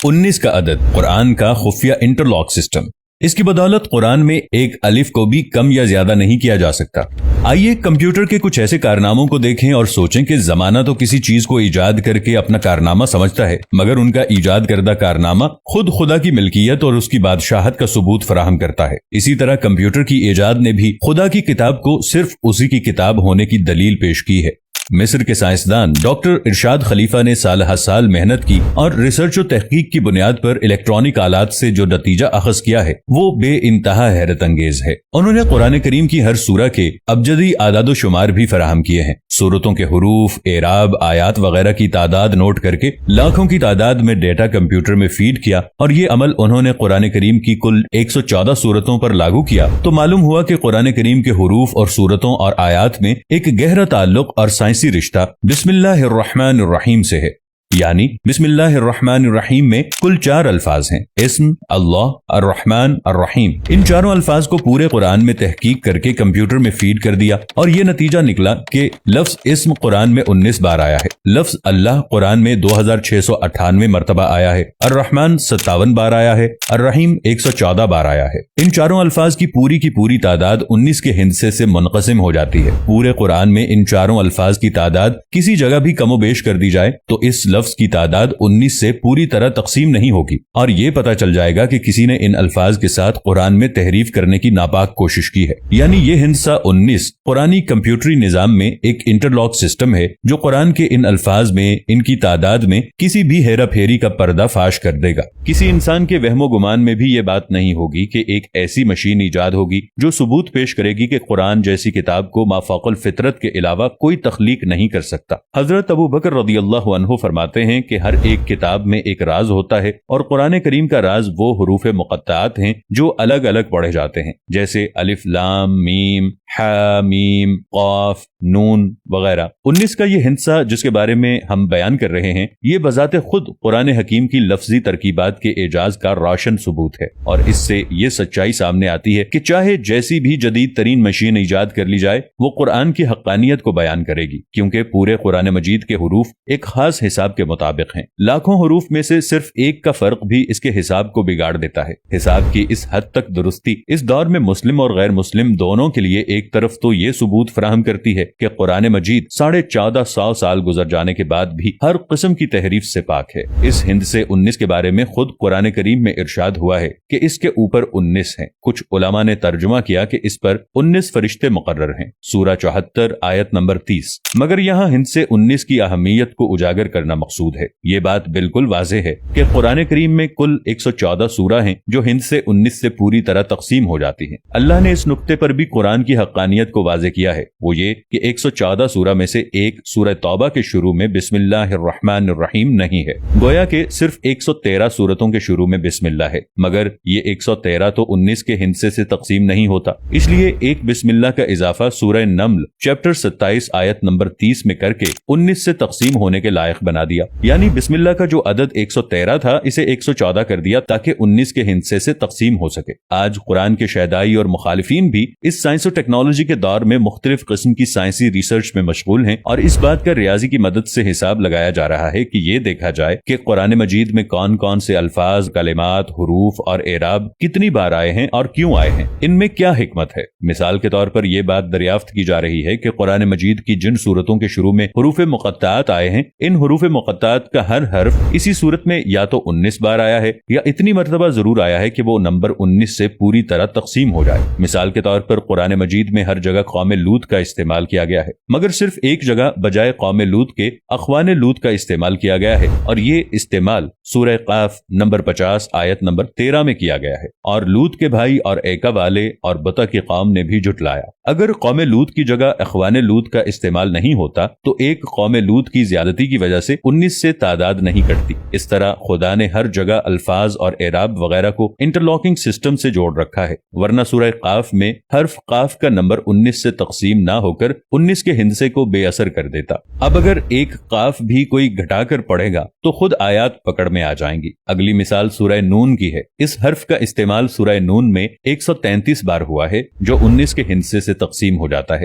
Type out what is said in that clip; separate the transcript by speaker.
Speaker 1: 19 کا عدد قرآن کا خفیہ انٹرلاک سسٹم۔ اس کی بدولت قرآن میں ایک الف کو بھی کم یا زیادہ نہیں کیا جا سکتا۔ آئیے کمپیوٹر کے کچھ ایسے کارناموں کو دیکھیں اور سوچیں کہ زمانہ تو کسی چیز کو ایجاد کر کے اپنا کارنامہ سمجھتا ہے، مگر ان کا ایجاد کردہ کارنامہ خود خدا کی ملکیت اور اس کی بادشاہت کا ثبوت فراہم کرتا ہے۔ اسی طرح کمپیوٹر کی ایجاد نے بھی خدا کی کتاب کو صرف اسی کی کتاب ہونے کی دلیل پیش کی ہے۔ مصر کے سائنسدان ڈاکٹر ارشاد خلیفہ نے سال ہر سال محنت کی اور ریسرچ و تحقیق کی بنیاد پر الیکٹرانک آلات سے جو نتیجہ اخذ کیا ہے وہ بے انتہا حیرت انگیز ہے۔ انہوں نے قرآن کریم کی ہر سورہ کے ابجدی اعداد و شمار بھی فراہم کیے ہیں۔ سورتوں کے حروف، اعراب، آیات وغیرہ کی تعداد نوٹ کر کے لاکھوں کی تعداد میں ڈیٹا کمپیوٹر میں فیڈ کیا، اور یہ عمل انہوں نے قرآن کریم کی کل 114 سورتوں پر لاگو کیا تو معلوم ہوا کہ قرآن کریم کے حروف اور سورتوں اور آیات میں ایک گہرا تعلق اور سائنسی رشتہ بسم اللہ الرحمن الرحیم سے ہے۔ یعنی بسم اللہ الرحمن الرحیم میں کل 4 الفاظ ہیں: اسم، اللہ، الرحمن، الرحیم۔ ان چاروں الفاظ کو پورے قرآن میں تحقیق کر کے کمپیوٹر میں فیڈ کر دیا اور یہ نتیجہ نکلا کہ لفظ اسم قرآن میں 19 بار آیا ہے، لفظ اللہ قرآن میں 2698 مرتبہ آیا ہے، الرحمن 57 بار آیا ہے، الرحیم 114 بار آیا ہے۔ ان چاروں الفاظ کی پوری تعداد 19 کے ہندسے سے منقسم ہو جاتی ہے۔ پورے قرآن میں ان چاروں الفاظ کی تعداد کسی جگہ بھی کم و بیش کر دی جائے تو اس لفظ کی تعداد 19 سے پوری طرح تقسیم نہیں ہوگی، اور یہ پتہ چل جائے گا کہ کسی نے ان الفاظ کے ساتھ قرآن میں تحریف کرنے کی ناپاک کوشش کی ہے۔ یعنی یہ ہندسہ 19 قرآنی کمپیوٹری نظام میں ایک انٹرلاک سسٹم ہے جو قرآن کے ان الفاظ میں، ان کی تعداد میں کسی بھی ہیرا پھیری کا پردہ فاش کر دے گا۔ کسی انسان کے وہم و گمان میں بھی یہ بات نہیں ہوگی کہ ایک ایسی مشین ایجاد ہوگی جو ثبوت پیش کرے گی کہ قرآن جیسی کتاب کو مافوق الفطرت کے علاوہ کوئی تخلیق نہیں کر سکتا۔ حضرت ابو بکر رضی اللہ عنہ فرماتے ہیں کہ ہر ایک کتاب میں ایک راز ہوتا ہے، اور قرآن کریم کا راز وہ حروف مقطعات ہیں جو الگ الگ پڑھے جاتے ہیں، جیسے الف لام میم ہا میم قاف نون وغیرہ۔ 19 کا یہ ہندسہ جس کے بارے میں ہم بیان کر رہے ہیں، یہ بذات خود قرآن حکیم کی لفظی ترکیبات کے اعجاز کا روشن ثبوت ہے، اور اس سے یہ سچائی سامنے آتی ہے کہ چاہے جیسی بھی جدید ترین مشین ایجاد کر لی جائے، وہ قرآن کی حقانیت کو بیان کرے گی، کیونکہ پورے قرآن مجید کے حروف ایک خاص حساب کے مطابق ہیں۔ لاکھوں حروف میں سے صرف ایک کا فرق بھی اس کے حساب کو بگاڑ دیتا ہے۔ حساب کی اس حد تک درستی اس دور میں مسلم اور غیر مسلم دونوں کے لیے ایک طرف تو یہ ثبوت فراہم کرتی ہے کہ قرآن مجید 1450 سال گزر جانے کے بعد بھی ہر قسم کی تحریف سے پاک ہے۔ اس ہندسے 19 کے بارے میں خود قرآن کریم میں ارشاد ہوا ہے کہ اس کے اوپر 19 ہیں۔ کچھ علماء نے ترجمہ کیا کہ اس پر 19 فرشتے مقرر ہیں، سورہ 74 آیت نمبر 30۔ مگر یہاں ہندسے 19 کی اہمیت کو اجاگر کرنا مقصود ہے۔ یہ بات بالکل واضح ہے کہ قرآن کریم میں کل 114 سورہ ہیں جو ہندسے 19 سے پوری طرح تقسیم ہو جاتی ہیں۔ اللہ نے اس نقطے پر بھی قرآن کی حقانیت کو واضح کیا ہے، وہ یہ کہ 114 سورہ میں سے ایک سورہ توبہ کے شروع میں بسم اللہ الرحمن الرحیم نہیں ہے، گویا کہ صرف 113 سورتوں کے شروع میں بسم اللہ ہے، مگر یہ 113 تو 19 کے ہندسے سے تقسیم نہیں ہوتا، اس لیے ایک بسم اللہ کا اضافہ سورہ نمل چیپٹر 27 آیت نمبر 30 میں کر کے 19 سے تقسیم ہونے کے لائق بنا دیا۔ یعنی بسم اللہ کا جو عدد 113 تھا اسے 114 کر دیا تاکہ 19 کے ہندسے سے تقسیم ہو سکے۔ آج قرآن کے شیدائی اور مخالفین بھی اس سائنس و ٹیکنالوجی کے دور میں مختلف قسم کی سائنسی ریسرچ میں مشغول ہیں، اور اس بات کا ریاضی کی مدد سے حساب لگایا جا رہا ہے کہ یہ دیکھا جائے کہ قرآن مجید میں کون کون سے الفاظ، کلمات، حروف اور اعراب کتنی بار آئے ہیں اور کیوں آئے ہیں، ان میں کیا حکمت ہے۔ مثال کے طور پر یہ بات دریافت کی جا رہی ہے کہ قرآن مجید کی جن سورتوں کے شروع میں حروف مقطعات آئے ہیں، ان حروف مقطعات کا ہر حرف اسی صورت میں یا تو 19 بار آیا ہے یا اتنی مرتبہ ضرور آیا ہے کہ وہ نمبر 19 سے پوری طرح تقسیم ہو جائے۔ مثال کے طور پر قرآن مجید میں ہر جگہ قوم لوط کا استعمال کیا گیا ہے، مگر صرف ایک جگہ بجائے قوم لوط کے اخوان لوط کا استعمال کیا گیا ہے، اور یہ استعمال سورہ قاف نمبر 50 آیت نمبر 13 میں کیا گیا ہے، اور لوط کے بھائی اور ایکا والے اور بطا کی قوم نے بھی جھٹلایا۔ اگر قوم لوط کی جگہ اخوان لوط کا استعمال نہیں ہوتا تو ایک قوم لوط کی زیادتی کی وجہ سے 19 سے تعداد نہیں کٹتی۔ اس طرح خدا نے ہر جگہ الفاظ اور اعراب وغیرہ کو انٹرلاکنگ سسٹم سے جوڑ رکھا ہے، ورنہ سورہ قاف میں حرف قاف کا نمبر 19 سے تقسیم نہ ہو کر 19 کے ہندسے کو بے اثر کر دیتا۔ اب اگر ایک قاف بھی کوئی گھٹا کر پڑھے گا تو خود آیات پکڑ میں آ جائیں گی۔ اگلی مثال سورہ نون کی ہے۔ اس حرف کا استعمال سورہ نون میں 133 بار ہوا ہے جو 19 کے ہندسے سے تقسیم ہو جاتا ہے،